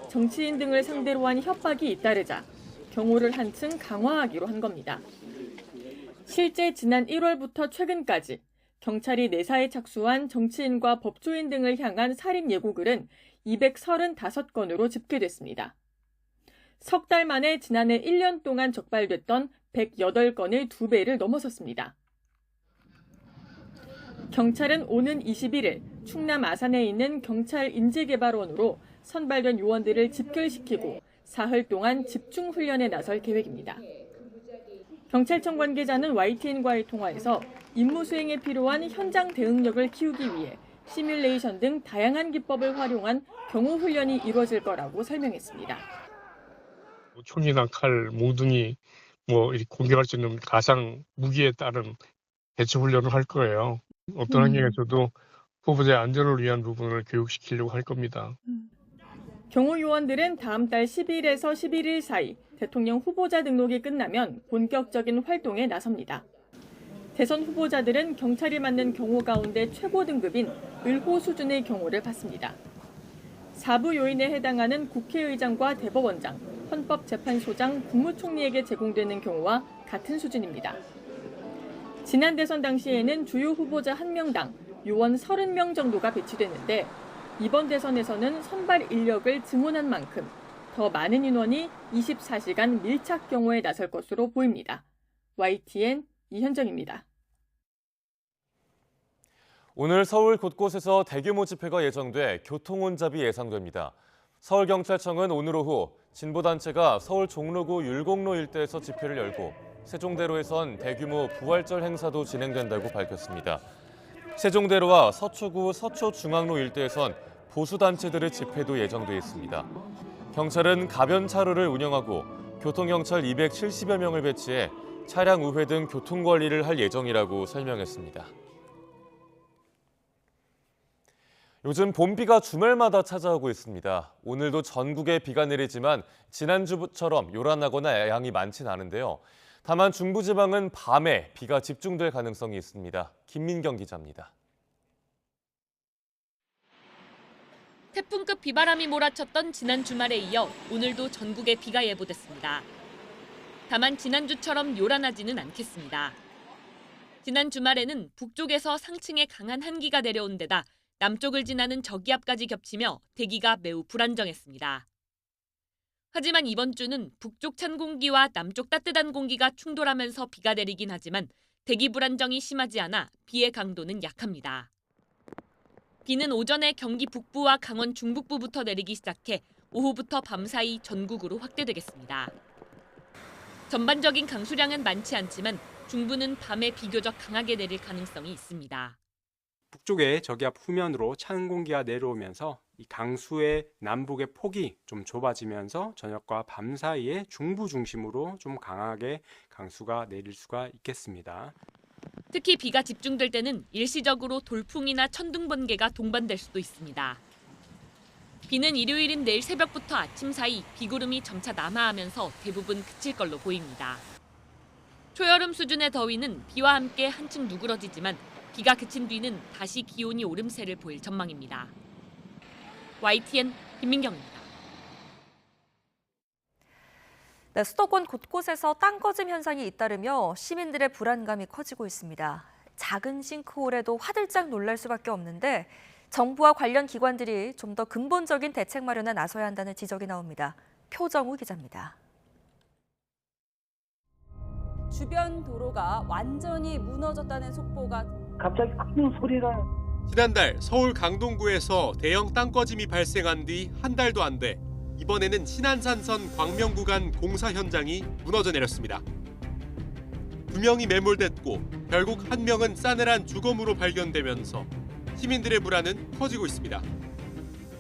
정치인 등을 상대로 한 협박이 잇따르자 경호를 한층 강화하기로 한 겁니다. 실제 지난 1월부터 최근까지 경찰이 내사에 착수한 정치인과 법조인 등을 향한 살인 예고글은 235건으로 집계됐습니다. 석 달 만에 지난해 1년 동안 적발됐던 108건의 2배를 넘어섰습니다. 경찰은 오는 21일 충남 아산에 있는 경찰 인재개발원으로 선발된 요원들을 집결시키고 사흘 동안 집중훈련에 나설 계획입니다. 경찰청 관계자는 YTN과의 통화에서 임무 수행에 필요한 현장 대응력을 키우기 위해 시뮬레이션 등 다양한 기법을 활용한 경호 훈련이 이루어질 거라고 설명했습니다. 총이나 칼, 몽둥이, 이렇게 공격할 수 있는 가상 무기에 따른 대체 훈련을 할 거예요. 어떤 환경에서도 후보자의 안전을 위한 부분을 교육시키려고 할 겁니다. 경호 요원들은 다음 달 10일에서 11일 사이 대통령 후보자 등록이 끝나면 본격적인 활동에 나섭니다. 대선 후보자들은 경찰이 맡는 경호 가운데 최고 등급인 을호 수준의 경호를 받습니다. 4부 요인에 해당하는 국회의장과 대법원장, 헌법재판소장, 국무총리에게 제공되는 경우와 같은 수준입니다. 지난 대선 당시에는 주요 후보자 1명당 요원 30명 정도가 배치됐는데 이번 대선에서는 선발 인력을 증원한 만큼 더 많은 인원이 24시간 밀착 경호에 나설 것으로 보입니다. YTN 이현정입니다. 오늘 서울 곳곳에서 대규모 집회가 예정돼 교통 혼잡이 예상됩니다. 서울경찰청은 오늘 오후 진보단체가 서울 종로구 율곡로 일대에서 집회를 열고 세종대로에선 대규모 부활절 행사도 진행된다고 밝혔습니다. 세종대로와 서초구 서초중앙로 일대에선 보수단체들의 집회도 예정돼 있습니다. 경찰은 가변 차로를 운영하고 교통경찰 270여 명을 배치해 차량 우회 등 교통관리를 할 예정이라고 설명했습니다. 요즘 봄비가 주말마다 찾아오고 있습니다. 오늘도 전국에 비가 내리지만 지난주처럼 요란하거나 양이 많진 않은데요. 다만 중부지방은 밤에 비가 집중될 가능성이 있습니다. 김민경 기자입니다. 태풍급 비바람이 몰아쳤던 지난 주말에 이어 오늘도 전국에 비가 예보됐습니다. 다만 지난주처럼 요란하지는 않겠습니다. 지난 주말에는 북쪽에서 상층에 강한 한기가 내려온 데다 남쪽을 지나는 저기압까지 겹치며 대기가 매우 불안정했습니다. 하지만 이번 주는 북쪽 찬 공기와 남쪽 따뜻한 공기가 충돌하면서 비가 내리긴 하지만 대기 불안정이 심하지 않아 비의 강도는 약합니다. 비는 오전에 경기 북부와 강원 중북부부터 내리기 시작해 오후부터 밤사이 전국으로 확대되겠습니다. 전반적인 강수량은 많지 않지만 중부는 밤에 비교적 강하게 내릴 가능성이 있습니다. 북쪽에 저기압 후면으로 찬 공기가 내려오면서 이 강수의 남북의 폭이 좀 좁아지면서 저녁과 밤 사이에 중부 중심으로 좀 강하게 강수가 내릴 수가 있겠습니다. 특히 비가 집중될 때는 일시적으로 돌풍이나 천둥 번개가 동반될 수도 있습니다. 비는 일요일인 내일 새벽부터 아침 사이 비구름이 점차 남하하면서 대부분 그칠 걸로 보입니다. 초여름 수준의 더위는 비와 함께 한층 누그러지지만 비가 그친 뒤는 다시 기온이 오름세를 보일 전망입니다. YTN 김민경입니다. 네, 수도권 곳곳에서 땅꺼짐 현상이 잇따르며 시민들의 불안감이 커지고 있습니다. 작은 싱크홀에도 화들짝 놀랄 수밖에 없는데 정부와 관련 기관들이 좀 더 근본적인 대책 마련에 나서야 한다는 지적이 나옵니다. 표정우 기자입니다. 주변 도로가 완전히 무너졌다는 속보가 갑자기 큰 소리가. 지난달 서울 강동구에서 대형 땅꺼짐이 발생한 뒤 한 달도 안 돼 이번에는 신안산선 광명 구간 공사 현장이 무너져 내렸습니다. 2명이 매몰됐고 결국 1명은 싸늘한 죽음으로 발견되면서 시민들의 불안은 커지고 있습니다.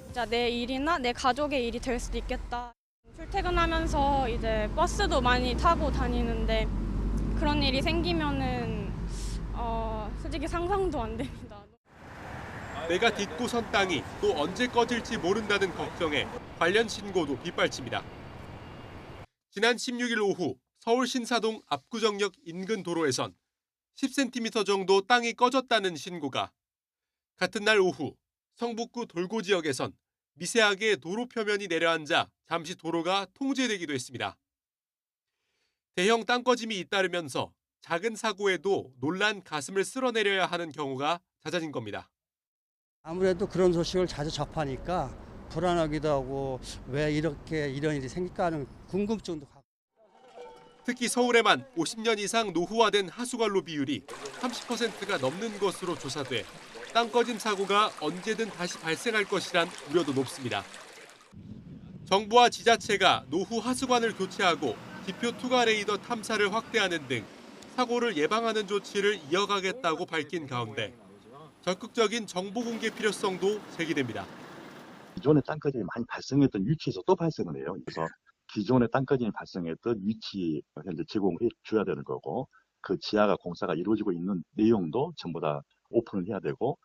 진짜 내 일이나 내 가족의 일이 될 수도 있겠다. 출퇴근하면서 이제 버스도 많이 타고 다니는데 그런 일이 생기면은 솔직히 상상도 안 됩니다. 내가 딛고 선 땅이 또 언제 꺼질지 모른다는 걱정에 관련 신고도 빗발칩니다. 지난 16일 오후 서울 신사동 압구정역 인근 도로에선 10cm 정도 땅이 꺼졌다는 신고가, 같은 날 오후 성북구 돌고 지역에선 미세하게 도로 표면이 내려앉아 잠시 도로가 통제되기도 했습니다. 대형 땅꺼짐이 잇따르면서 작은 사고에도 놀란 가슴을 쓸어내려야 하는 경우가 잦아진 겁니다. 아무래도 그런 소식을 자주 접하니까 불안하기도 하고 왜 이렇게 이런 일이 생길까 하는 궁금증도 갖고. 특히 서울에만 50년 이상 노후화된 하수관로 비율이 30%가 넘는 것으로 조사돼 땅꺼짐 사고가 언제든 다시 발생할 것이란 우려도 높습니다. 정부와 지자체가 노후 하수관을 교체하고 기표 투과 레이더 탐사를 확대하는 등 사고를 예방하는 조치를 이어가겠다고 밝힌 가운데 적극적인 정보 공개 필요성도 제기됩니다. 기존의 땅꺼짐이 많이 발생했던 위치에서 또 발생을 해요. 그래서 기존의 땅꺼짐이 발생했던 위치 현재 제공해 줘야 되는 거고, 그 지하가 공사가 이루어지고 있는 내용도 전부 다 오픈을 해야 되고.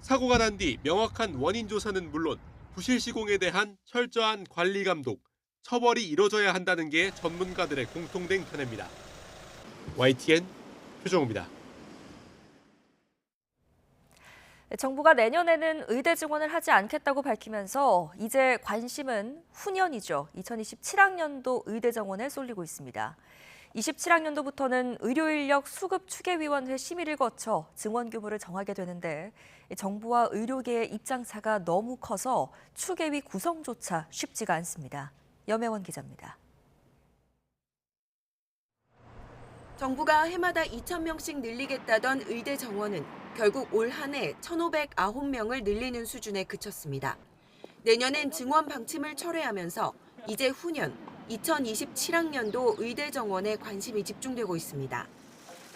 사고가 난 뒤 명확한 원인 조사는 물론 부실 시공에 대한 철저한 관리 감독, 처벌이 이뤄져야 한다는 게 전문가들의 공통된 견해입니다. YTN 표정우입니다. 정부가 내년에는 의대 증원을 하지 않겠다고 밝히면서 이제 관심은 후년이죠. 2027학년도 의대 정원에 쏠리고 있습니다. 27학년도부터는 의료인력 수급추계위원회 심의를 거쳐 증원 규모를 정하게 되는데 정부와 의료계의 입장차가 너무 커서 추계위 구성조차 쉽지가 않습니다. 염혜원 기자입니다. 정부가 해마다 2,000명씩 늘리겠다던 의대 정원은 결국 올 한 해 1,509명을 늘리는 수준에 그쳤습니다. 내년엔 증원 방침을 철회하면서 이제 후년 2027학년도 의대 정원에 관심이 집중되고 있습니다.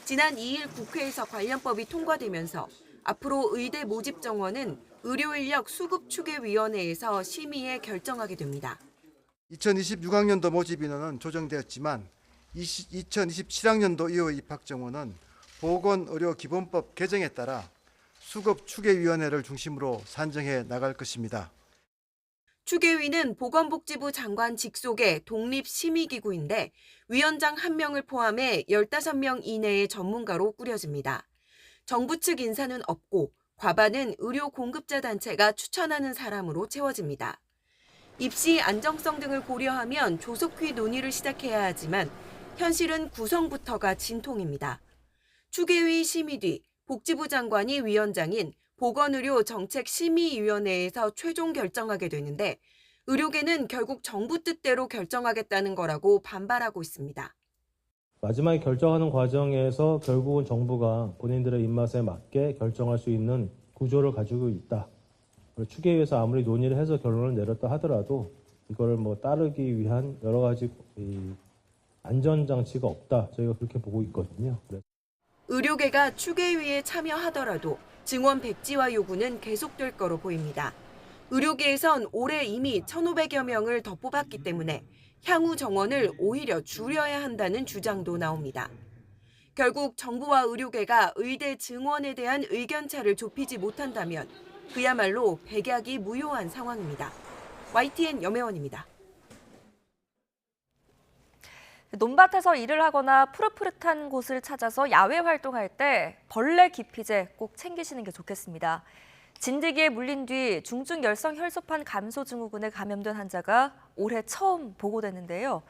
지난 2일 국회에서 관련법이 통과되면서 앞으로 의대 모집 정원은 의료인력 수급추계위원회에서 심의해 결정하게 됩니다. 2026학년도 모집 인원은 조정되었지만 2027학년도 이후 입학 정원은 보건의료기본법 개정에 따라 수급추계위원회를 중심으로 산정해 나갈 것입니다. 추계위는 보건복지부 장관 직속의 독립심의기구인데 위원장 1명을 포함해 15명 이내의 전문가로 꾸려집니다. 정부 측 인사는 없고 과반은 의료 공급자 단체가 추천하는 사람으로 채워집니다. 입시 안정성 등을 고려하면 조속히 논의를 시작해야 하지만 현실은 구성부터가 진통입니다. 추계위 심의 뒤 복지부 장관이 위원장인 보건의료정책심의위원회에서 최종 결정하게 되는데 의료계는 결국 정부 뜻대로 결정하겠다는 거라고 반발하고 있습니다. 마지막에 결정하는 과정에서 결국은 정부가 본인들의 입맛에 맞게 결정할 수 있는 구조를 가지고 있다. 추계위에서 아무리 논의를 해서 결론을 내렸다 하더라도 이걸 따르기 위한 여러 가지 안전장치가 없다. 저희가 그렇게 보고 있거든요. 의료계가 추계위에 참여하더라도 증원 백지화 요구는 계속될 거로 보입니다. 의료계에선 올해 이미 1,500여 명을 더 뽑았기 때문에 향후 정원을 오히려 줄여야 한다는 주장도 나옵니다. 결국 정부와 의료계가 의대 증원에 대한 의견차를 좁히지 못한다면 그야말로 백약이 무효한 상황입니다. YTN 염혜원입니다. 논밭에서 일을 하거나 푸릇푸릇한 곳을 찾아서 야외 활동할 때 벌레 기피제 꼭 챙기시는 게 좋겠습니다. 진드기에 물린 뒤 중증 열성 혈소판 감소 증후군에 감염된 환자가 올해 처음 보고됐는데요.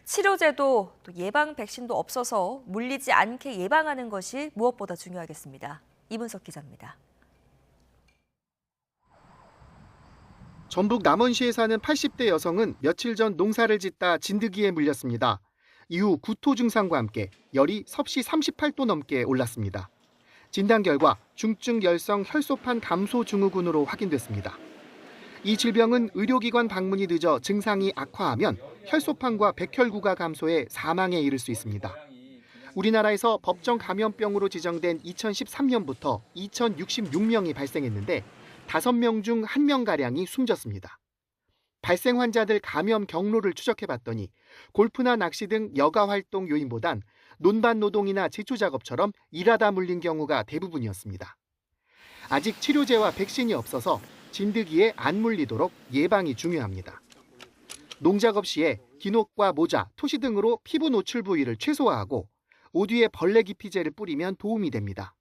치료제도 또 예방 백신도 없어서 물리지 않게 예방하는 것이 무엇보다 중요하겠습니다. 이문석 기자입니다. 전북 남원시에 사는 80대 여성은 며칠 전 농사를 짓다 진드기에 물렸습니다. 이후 구토 증상과 함께 열이 섭씨 38도 넘게 올랐습니다. 진단 결과 중증 열성 혈소판 감소 증후군으로 확인됐습니다. 이 질병은 의료기관 방문이 늦어 증상이 악화하면 혈소판과 백혈구가 감소해 사망에 이를 수 있습니다. 우리나라에서 법정 감염병으로 지정된 2013년부터 2,066명이 발생했는데 5명 중 1명가량이 숨졌습니다. 발생 환자들 감염 경로를 추적해봤더니 골프나 낚시 등 여가 활동 요인보단 논밭 노동이나 제초 작업처럼 일하다 물린 경우가 대부분이었습니다. 아직 치료제와 백신이 없어서 진드기에 안 물리도록 예방이 중요합니다. 농작업 시에 기녹과 모자, 토시 등으로 피부 노출 부위를 최소화하고 옷 위에 벌레 기피제를 뿌리면 도움이 됩니다.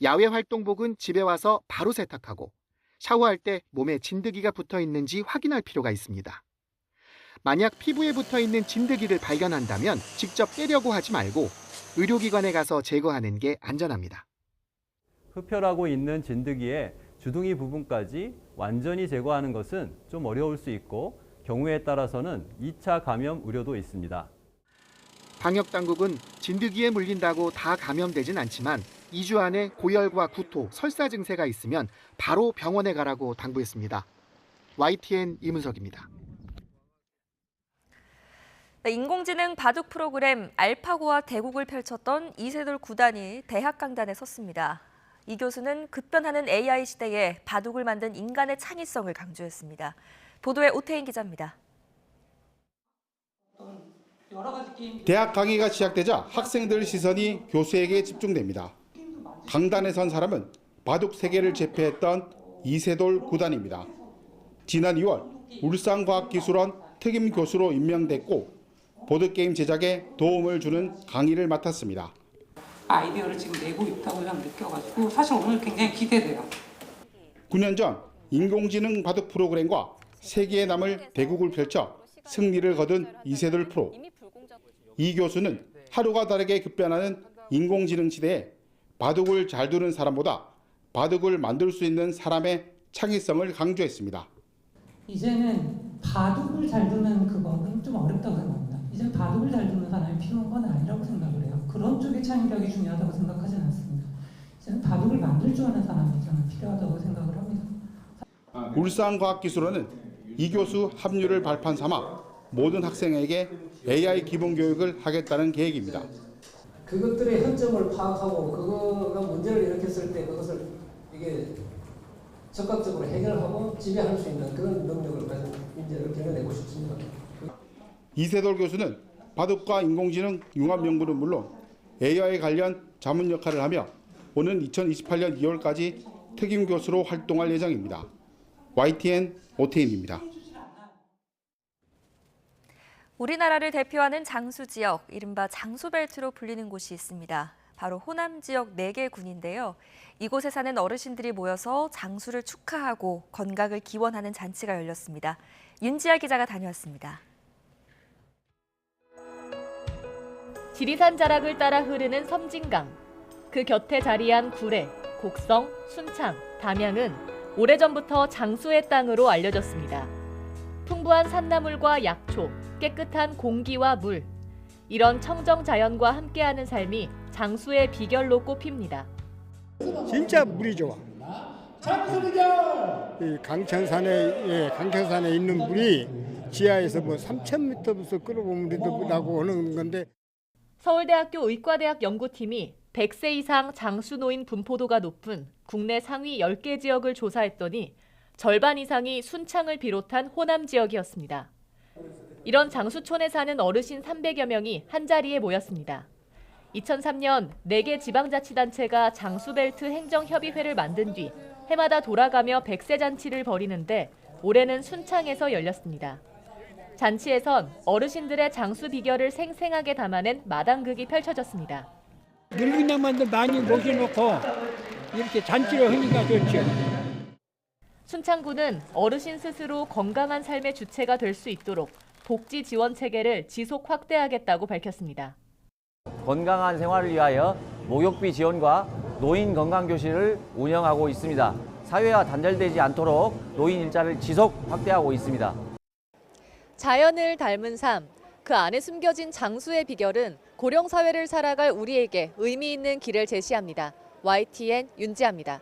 야외 활동복은 집에 와서 바로 세탁하고 샤워할 때 몸에 진드기가 붙어 있는지 확인할 필요가 있습니다. 만약 피부에 붙어 있는 진드기를 발견한다면 직접 빼려고 하지 말고 의료기관에 가서 제거하는 게 안전합니다. 흡혈하고 있는 진드기의 주둥이 부분까지 완전히 제거하는 것은 좀 어려울 수 있고 경우에 따라서는 2차 감염 우려도 있습니다. 방역당국은 진드기에 물린다고 다 감염되진 않지만 2주 안에 고열과 구토, 설사 증세가 있으면 바로 병원에 가라고 당부했습니다. YTN 이문석입니다. 인공지능 바둑 프로그램 알파고와 대국을 펼쳤던 이세돌 구단이 대학 강단에 섰습니다. 이 교수는 급변하는 AI 시대에 바둑을 만든 인간의 창의성을 강조했습니다. 보도에 오태인 기자입니다. 대학 강의가 시작되자 학생들 시선이 교수에게 집중됩니다. 강단에 선 사람은 바둑 세계를 제패했던 이세돌 구단입니다. 지난 2월 울산과학기술원 특임 교수로 임명됐고 보드게임 제작에 도움을 주는 강의를 맡았습니다. 아이디어를 지금 내고 있다고 좀 느껴가지고 사실 오늘 굉장히 기대돼요. 9년 전 인공지능 바둑 프로그램과 세계에 남을 대국을 펼쳐 승리를 거둔 이세돌 프로. 이 교수는 하루가 다르게 급변하는 인공지능 시대에 바둑을 잘 두는 사람보다 바둑을 만들 수 있는 사람의 창의성을 강조했습니다. 이제는 바둑을 잘 두는 그거는 좀 어렵다고 생각합니다. 이제 바둑을 잘 두는 사람이 필요한 건 아니라고 생각을 해요. 그런 쪽의 창의력이 중요하다고 생각하지는 않습니다. 이제는 바둑을 만들 줄 아는 사람이 저는 필요하다고 생각을 합니다. 울산과학기술원은 이 교수 합류를 발판 삼아 모든 학생에게 AI 기본 교육을 하겠다는 계획입니다. 그것들의 현점을 파악하고 그거가 문제를 일으켰을 때 그것을 이게 적극적으로 해결하고 지배할 수 있는 그런 능력을 가진 인재를 길러내고 싶습니다. 이세돌 교수는 바둑과 인공지능 융합 연구는 물론 AI 관련 자문 역할을 하며 오는 2028년 2월까지 특임 교수로 활동할 예정입니다. YTN 오태인입니다. 우리나라를 대표하는 장수 지역, 이른바 장수벨트로 불리는 곳이 있습니다. 바로 호남 지역 4개 군인데요. 이곳에 사는 어르신들이 모여서 장수를 축하하고 건강을 기원하는 잔치가 열렸습니다. 윤지아 기자가 다녀왔습니다. 지리산 자락을 따라 흐르는 섬진강. 그 곁에 자리한 구례, 곡성, 순창, 담양은 오래전부터 장수의 땅으로 알려졌습니다. 풍부한 산나물과 약초, 깨끗한 공기와 물. 이런 청정 자연과 함께하는 삶이 장수의 비결로 꼽힙니다. 진짜 물이 좋아. 이 강천산에 있는 물이 지하에서 뭐 3,000m부터 끌어본 물이 나고 오는 건데. 서울대학교 의과대학 연구팀이 100세 이상 장수 노인 분포도가 높은 국내 상위 10개 지역을 조사했더니 절반 이상이 순창을 비롯한 호남 지역이었습니다. 이런 장수촌에 사는 어르신 300여 명이 한자리에 모였습니다. 2003년 4개 지방자치단체가 장수벨트 행정협의회를 만든 뒤 해마다 돌아가며 100세 잔치를 벌이는데 올해는 순창에서 열렸습니다. 잔치에선 어르신들의 장수 비결을 생생하게 담아낸 마당극이 펼쳐졌습니다. 늙은 양반들 많이 모셔놓고 이렇게 잔치를 하니까 좋죠. 순창구는 어르신 스스로 건강한 삶의 주체가 될 수 있도록 복지 지원 체계를 지속 확대하겠다고 밝혔습니다. 건강한 생활을 위하여 목욕비 지원과 노인 건강교실을 운영하고 있습니다. 사회와 단절되지 않도록 노인 일자를 지속 확대하고 있습니다. 자연을 닮은 삶, 그 안에 숨겨진 장수의 비결은 고령 사회를 살아갈 우리에게 의미 있는 길을 제시합니다. YTN 윤지아입니다.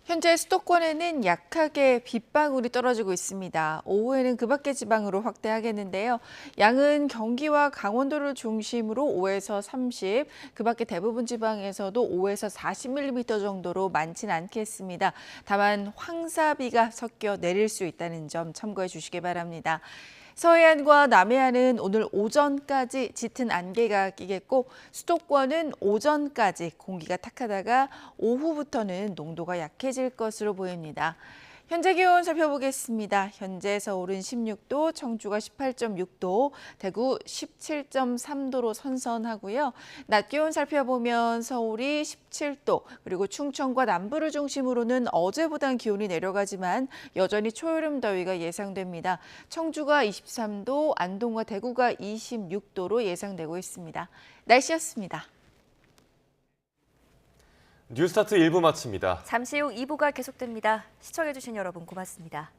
현재 수도권에는 약하게 빗방울이 떨어지고 있습니다. 오후에는 그 밖의 지방으로 확대하겠는데요. 양은 경기와 강원도를 중심으로 5에서 30, 그 밖의 대부분 지방에서도 5에서 40mm 정도로 많지는 않겠습니다. 다만 황사비가 섞여 내릴 수 있다는 점 참고해 주시기 바랍니다. 서해안과 남해안은 오늘 오전까지 짙은 안개가 끼겠고 수도권은 오전까지 공기가 탁하다가 오후부터는 농도가 약해질 것으로 보입니다. 현재 기온 살펴보겠습니다. 현재 서울은 16도, 청주가 18.6도, 대구 17.3도로 선선하고요. 낮 기온 살펴보면 서울이 17도, 그리고 충청과 남부를 중심으로는 어제보단 기온이 내려가지만 여전히 초여름 더위가 예상됩니다. 청주가 23도, 안동과 대구가 26도로 예상되고 있습니다. 날씨였습니다. 뉴스타트 1부 마칩니다. 잠시 후 2부가 계속됩니다. 시청해주신 여러분 고맙습니다.